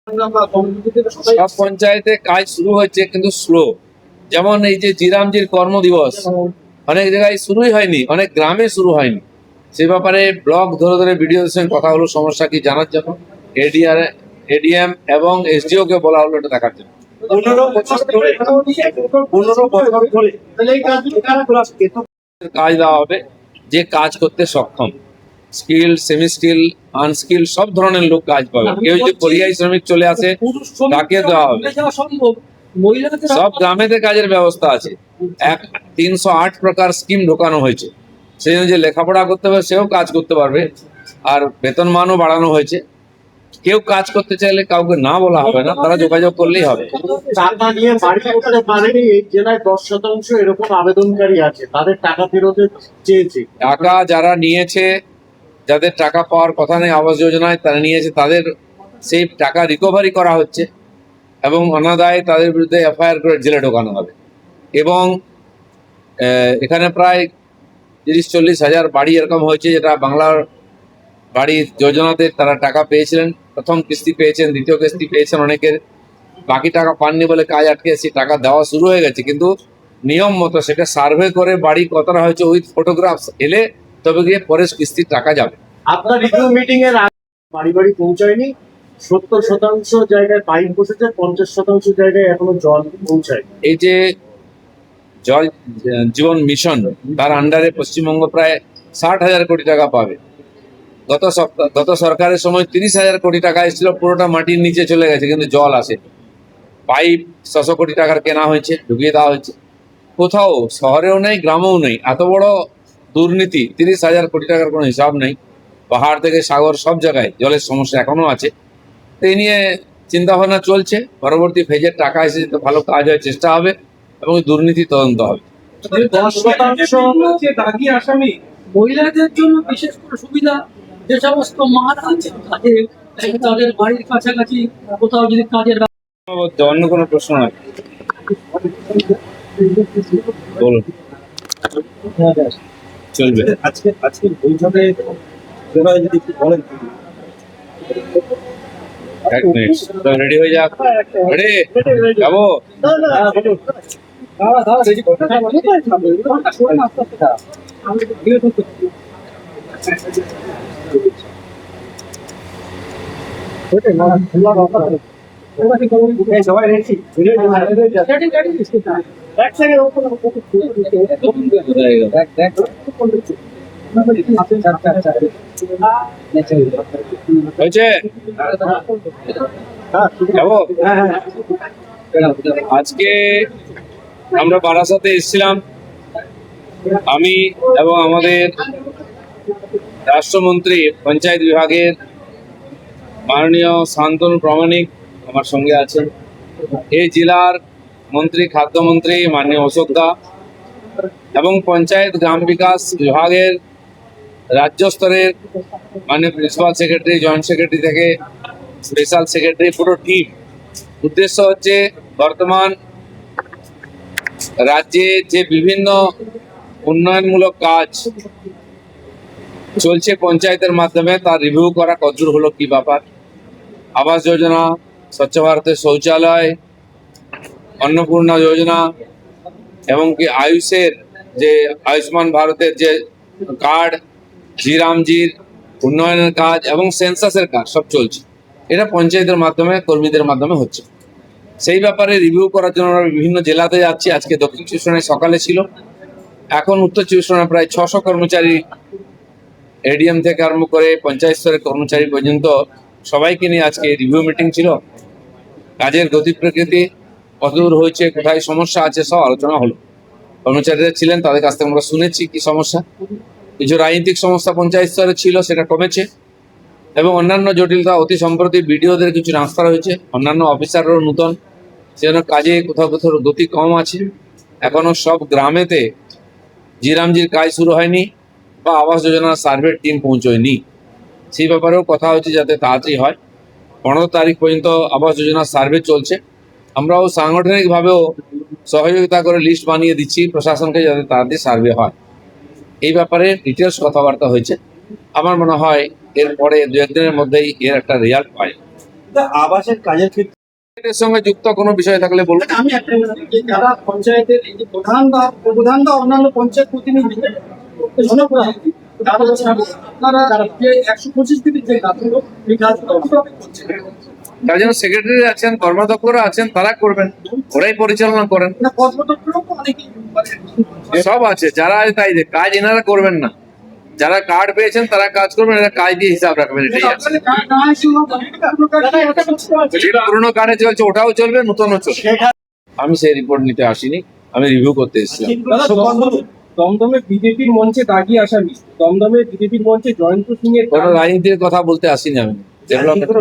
সব পঞ্চায়েতে কাজ শুরু হয়েছে কিন্তু স্লো। যেমন এই যে জিরামজির কর্মদিবস অনেক জায়গায় শুরুই হয়নি, অনেক গ্রামে শুরু হয়নি। সে ব্যাপারে ব্লক ধরে ধরে বিডিওর সঙ্গে কথা হলো, সমস্যা কি জানার জন্য। এডিএম এবং এসডিও কে বলা হলো এটা দেখার জন্য। 15 বছর ধরে কাজ দেওয়া হবে যে কাজ করতে সক্ষম, স্কিল, সেমি স্কিল, আনস্কিল সব ধরনের লোক কাজ পাবে। কেউ যদি পরিযায়ী শ্রমিক চলে আসে তাকে দেওয়া হবে। সব গ্রামেতে কাজের ব্যবস্থা আছে। 308 প্রকার স্কিম ঢোকানো হয়েছে। সেই অনুযায়ী লেখাপড়া করতে হবে, সেও কাজ করতে পারবে। আর বেতনমানও বাড়ানো হয়েছে। কেউ কাজ করতে চাইলে কাউকে না বলা হবে না, তারা যোগাযোগ করলেই হবে। টাকা নিয়ে বাড়ি করতে পারেনি এই জেলায় 10% এরকম আবেদনকারী আছে, তাদের টাকা ফেরতের চেয়েছে। টাকা যারা নিয়েছে, যাদের টাকা পাওয়ার কথা নেই আবাস যোজনায়, তারা নিয়েছে, তাদের সেই টাকা রিকভারি করা হচ্ছে এবং অনাদায়ে তাদের বিরুদ্ধে এফআইআর করে জেলে ঢোকানো হবে। এবং এখানে প্রায় 30-40 হাজার বাড়ি এরকম হয়েছে যেটা বাংলার বাড়ি যোজনাতে তারা টাকা পেয়েছিলেন। প্রথম কিস্তি পেয়েছেন, দ্বিতীয় কিস্তি পেয়েছেন অনেকের, বাকি টাকা পাননি বলে কাজ আটকে এসে টাকা দেওয়া শুরু হয়ে গেছে। কিন্তু নিয়ম মতো সেটা সার্ভে করে বাড়ি কতটা হয়েছে উইথ ফটোগ্রাফস এলে তবে গিয়ে পরে কিস্তির টাকা যাবে। আপনার রিভিউ মিটিং এর আগে বাড়ি বাড়ি পৌঁছায়নি, 70% জায়গায় পাইপ বসেছে, 50% জায়গায় এখনো জল পৌঁছায়। এই যে জল জীবন মিশন, তার আন্ডারে পশ্চিমবঙ্গ প্রায় 60,000 কোটি টাকা পাবে। গত সরকারের সময় 30,000 কোটি টাকা এসেছিল, পুরোটা মাটির নিচে চলে গেছে, কিন্তু জল আসে। পাইপ 600 কোটি টাকার কেনা হয়েছে, ঢুকিয়ে দেওয়া হয়েছে। কোথাও শহরেও নেই, গ্রামেও নেই এত বড় দুর্নীতি। 30,000 কোটি টাকার কোনো হিসাব নেই। পাহাড় থেকে সাগর সব জায়গায় জলের সমস্যা এখনো আছে। তো এই নিয়ে চিন্তা ভাবনা চলছে, পরবর্তী ফেজের টাকা এসে যাতে ভালো কাজ হয় চেষ্টা হবে এবং দুর্নীতি তদন্ত হবে। 10% দাগি আসামি মহিলাদের জন্য বিশেষ করে সুবিধা, যে সমস্ত মারা আছে তাদের বাড়ির কাছাকাছি কোথাও যদি কাজের অন্য কোনো প্রশ্ন নয়, বলুন। চলবে। আজকে বৈঠকে যদি একটু বলেন। এক মিনিট, রেডি হয়ে যাক। রেডি যাবো। সবাই রেডি? এক হয়েছে, যাবো। আজকে আমরা বারাসাতে এসেছিলাম, আমি এবং আমাদের রাষ্ট্রমন্ত্রী পঞ্চায়েত বিভাগের মাননীয় শান্তনু প্রামাণিক আমার সঙ্গে আছেন, এই জেলার মন্ত্রী খাদ্যমন্ত্রী মাননীয় অশোক দা এবং পঞ্চায়েত গ্রাম বিকাশ বিভাগের রাজ্য স্তরের মাননীয় প্রিন্সিপাল সেক্রেটারি, জয়েন্ট সেক্রেটারি থেকে স্পেশাল সেক্রেটারি, পুরো টিম। উদ্দেশ্য হচ্ছে বর্তমান রাজ্যে যে বিভিন্ন উন্নয়নমূলক কাজ চলছে পঞ্চায়েতের মাধ্যমে তার রিভিউ করা, কতদূর হলো, কি ব্যাপার। আবাস যোজনা, স্বচ্ছ ভারতের শৌচালয়, অন্নপূর্ণা যোজনা এবং কি আয়ুষের যে আয়ুষ্মান ভারতের যে কার্ড, জিরামজির উন্নয়নের কাজ এবং সেন্সাসের কাজ সব চলছে। এটা পঞ্চায়েতের মাধ্যমে, কর্মীদের মাধ্যমে হচ্ছে। সেই ব্যাপারে রিভিউ করার জন্য আমরা বিভিন্ন জেলাতে যাচ্ছি। আজকে দক্ষিণ চব্বিশ পরগনায় সকালে ছিল, এখন উত্তর চব্বিশ পরগনায় প্রায় 600 কর্মচারী, এডিএম থেকে আরম্ভ করে পঞ্চায়েত স্তরের কর্মচারী পর্যন্ত সবাইকে নিয়ে আজকে রিভিউ মিটিং ছিল। কাজের গতি প্রকৃতি কতদূর হয়েছে, কোথায় সমস্যা আছে, সব আলোচনা হলো। কর্মচারীরা ছিলেন, তাদের কাছ থেকে আমরা শুনেছি কি সমস্যা। কিছু রাজনৈতিক সমস্যা পঞ্চায়েত স্তরে ছিল, সেটা কমেছে এবং অন্যান্য জটিলতা অতি সম্প্রতি বিডিওদের কিছু ট্রান্সফার হয়েছে, অন্যান্য অফিসাররাও নতুন, সেজন্য কাজে কোথাও কোথাও গতি কম আছে। এখনো সব গ্রামেতে জিরামজির কাজ শুরু হয়নি বা আবাস যোজনার সার্ভের টিম পৌঁছয়নি। সেই ব্যাপারেও কথা হচ্ছে যাতে তাড়াতাড়ি হয়। 15 তারিখ পর্যন্ত আবাস যোজনার সার্ভে চলছে। আমরাও সাংগঠনিকভাবেও সহযোগিতা করে লিস্ট বানিয়ে দিচ্ছি প্রশাসনকে যাতে তাড়াতাড়ি সার্ভে হয়। এই ব্যাপারে ডিটেলস কথাবার্তা হয়েছে। আমার মনে হয় এরপরে 2-1 দিনের মধ্যেই এর একটা রেজাল্ট পায়। আবাসের কাজের ক্ষেত্রে এর সঙ্গে যুক্ত কোনো বিষয় থাকলে বলুন। আমি একটা যে যারা পঞ্চায়েতের এই যে প্রধান বা অন্যান্য পঞ্চায়েত প্রতিনিধি জনপ্রতিনিধি তারা হচ্ছে আপনারা যে 125 দিনের যে কাজগুলো এই কাজগুলো কিভাবে করছেন? তার জন্য সেক্রেটারি আছেন, কর্মাধ্যক্ষরা আছেন, তারা করবেন, ওরাই পরিচালনা করেন। না কর্মদক্ষরাও তো অনেকেই সব আছে, যারা আছে তাই যে কাজ এনারা করবেন না, যারা কার্ড পেয়েছেন তারা কাজ করবেন, এরা কাজ দিয়ে হিসাব রাখবেন, এটাই আছে। আপনাদের কাজ না আসলে কোনো কাজ নাই, ওটা করতে হবে। যেটা পুরোনো কার্ডে চলছে ওটাও চলবে, নতুনও চলবে। আমি সেই রিপোর্ট নিতে আসিনি, আমি রিভিউ করতে এসেছিলাম। দমদমে বিজেপির মঞ্চে দাগি আসামি, দমদমে বিজেপির মঞ্চে জয়ন্ত সিং এর কোনো রাজনীতির কথা বলতে আসিনি আমি। Development-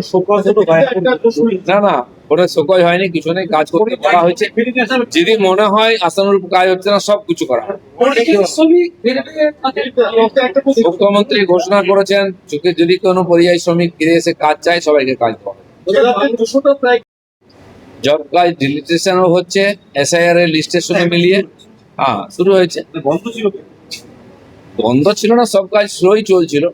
না না, ওটা সকল হয়নি, কিছু নেই, কাজ করতে বলা হয়েছে। যদি মনে হয় আশানুরূপ কাজ হচ্ছে না, সব কিছু করা হবে। শ্রমিক রেলওয়ে তাদের মুখ্যমন্ত্রী ঘোষণা করেছেন যদি কোনো পরিযায়ী শ্রমিক ফিরে এসে কাজ চায় সবাইকে কাজ দেওয়া হবে। 200টা প্রায় জব কাজ ডিলিটেশনও হচ্ছে এসআইআর এর লিস্টের সঙ্গে মিলিয়ে। হ্যাঁ, শুরু হয়েছে। বন্ধ ছিল বন্ধ ছিল না, সব কাজ স্লোই চলছিল।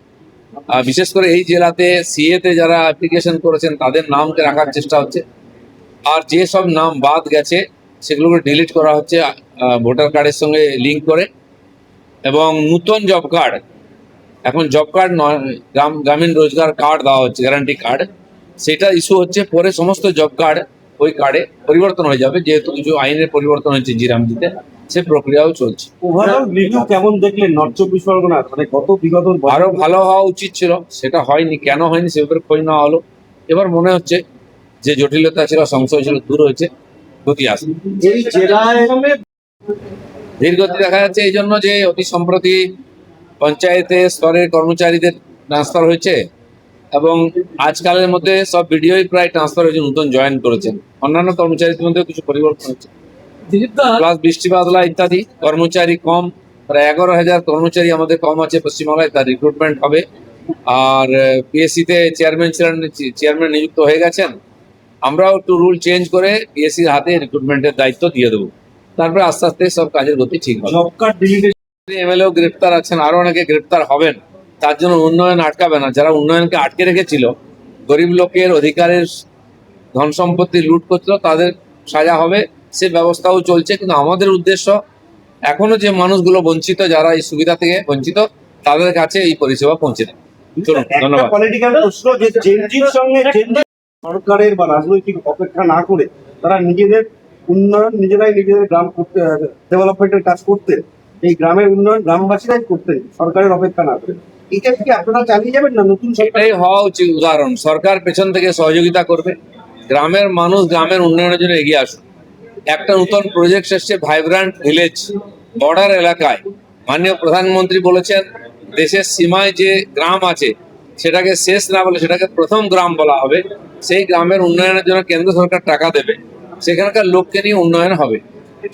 আর বিশেষ করে এই জেলাতে সিএ তে যারা অ্যাপ্লিকেশন করেছেন তাদের নামকে রাখার চেষ্টা হচ্ছে, আর যে সব নাম বাদ গেছে সেগুলোকে ডিলিট করা হচ্ছে ভোটার কার্ডের সঙ্গে লিঙ্ক করে। এবং নতুন জব কার্ড, এখন জব কার্ড নয়, গ্রামীণ রোজগার কার্ড দেওয়া হচ্ছে, গ্যারান্টি কার্ড, সেটা ইস্যু হচ্ছে। পরে সমস্ত জব কার্ড ওই কার্ডে পরিবর্তন হয়ে যাবে, যেহেতু কিছু আইনের পরিবর্তন হয়েছে জিরামজিতে, সে প্রক্রিয়াও চলছে। ওভারঅল রিভিউ কেমন দেখলেন নর্থ চব্বিশ পরগনার, মানে গত বিগত আরো ভালো হওয়া উচিত ছিল, সেটা হয়নি। কেন হয়নি সে ব্যাপারে খোঁজ নেওয়া হলো। এবার মনে হচ্ছে যে জটিলতা ছিল, সংশয় ছিল, দূর হয়েছে, গতি আসবে। এই জেলায় ধীর গতি দেখা যাচ্ছে এই জন্য যে অতি সম্প্রতি পঞ্চায়েতে স্তরের কর্মচারীদের ট্রান্সফার হয়েছে, এবং আজকালের মধ্যে সব ভিডিওই প্রায় ট্রান্সফার হয়েছে, নতুন জয়েন করেছেন। অন্যান্য কর্মচারীদের মধ্যে কিছু পরিবর্তন হচ্ছে, দিলীপদা প্লাস বৃষ্টি বাদলা ইত্যাদি। কর্মচারী কম, প্রায় 11,000 কর্মচারী আমাদের কম আছে পশ্চিমবাংলায়, তার রিক্রুটমেন্ট হবে। আর পিএসসি তে চেয়ারম্যান ছিলেন, চেয়ারম্যান নিযুক্ত হয়ে গেছেন। আমরাও একটু রুল চেঞ্জ করে পিএসসির হাতে রিক্রুটমেন্টের দায়িত্ব দিয়ে দেবো। তারপরে আস্তে আস্তে সব কাজের গতি ঠিক হবে। জব কার্ড ডিলিটেশন এমএলএও গ্রেপ্তার আছেন, আরো অনেকে গ্রেপ্তার হবেন। তার জন্য উন্নয়ন আটকাবে না। যারা উন্নয়নকে আটকে রেখেছিল, গরিব লোকের অধিকারের ধন সম্পত্তি লুট করছিল, তাদের সাজা হবে, সে ব্যবস্থাও চলছে। কিন্তু আমাদের উদ্দেশ্য এখনো যে মানুষগুলো বঞ্চিত, যারা এই সুবিধা থেকে বঞ্চিত, তাদের কাছে এই পরিষেবা পৌঁছে দেয়। চলুন, ধন্যবাদ। পলিটিক্যাল প্রশ্ন যে জেনজির সঙ্গে সরকারের বা রাজনৈতিক অপেক্ষা না করে তারা নিজেদের উন্নয়ন নিজেরাই নিজেদের গ্রাম করতে, ডেভেলপমেন্টের কাজ করতেন, এই গ্রামের উন্নয়ন গ্রামবাসীরাই করতেন সরকারের অপেক্ষা না করে। এটা কি আপনারা চালিয়ে যাবেন না নতুন সরকার? এটাই হওয়া উচিত উদাহরণ। সরকার পেছন থেকে সহযোগিতা করবে, গ্রামের মানুষ গ্রামের উন্নয়নের জন্য এগিয়ে আসুন। একটা নতুন প্রজেক্ট এসছে, ভাইব্রান্ট ভিলেজ, বর্ডার এলাকায়। মাননীয় প্রধানমন্ত্রী বলেছেন দেশের সীমায় যে গ্রাম আছে সেটাকে শেষ না বলে সেটাকে প্রথম গ্রাম বলা হবে। সেই গ্রামের উন্নয়নের জন্য কেন্দ্র সরকার টাকা দেবে, সেখানকার লোককে নিয়ে উন্নয়ন হবে।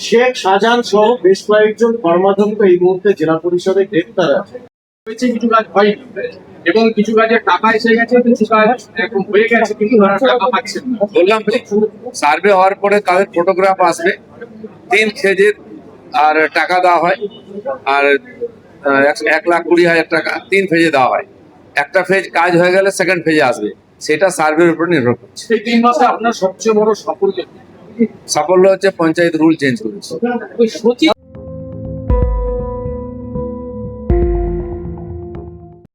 শেখ শাহজাহান সহ বেশ কয়েকজন কর্মাধ্যক্ষ এই মুহূর্তে জেলা পরিষদে গ্রেপ্তার আছে। হয়েছে, কিছু কাজ হয়নি এবং কিছু কাজের টাকা এসে গেছে, কিছু কাজ এখন হয়ে গেছে কিন্তু তারা টাকা পাচ্ছে না। বললাম সার্ভে হওয়ার পরে তাদের ফটোগ্রাফ আসবে, 3 ফেজের আর টাকা দেওয়া হয়, আর 1,20,000 টাকা 3 ফেজে দেওয়া হয়। একটা ফেজ কাজ হয়ে গেলে সেকেন্ড ফেজে আসবে, সেটা সার্ভের উপর নির্ভর করছে। এই 3 মাসে আপনার সবচেয়ে বড় সাফল্য কি? সাফল্য হচ্ছে পঞ্চায়েত রুল চেঞ্জ করেছে। ওই সচিব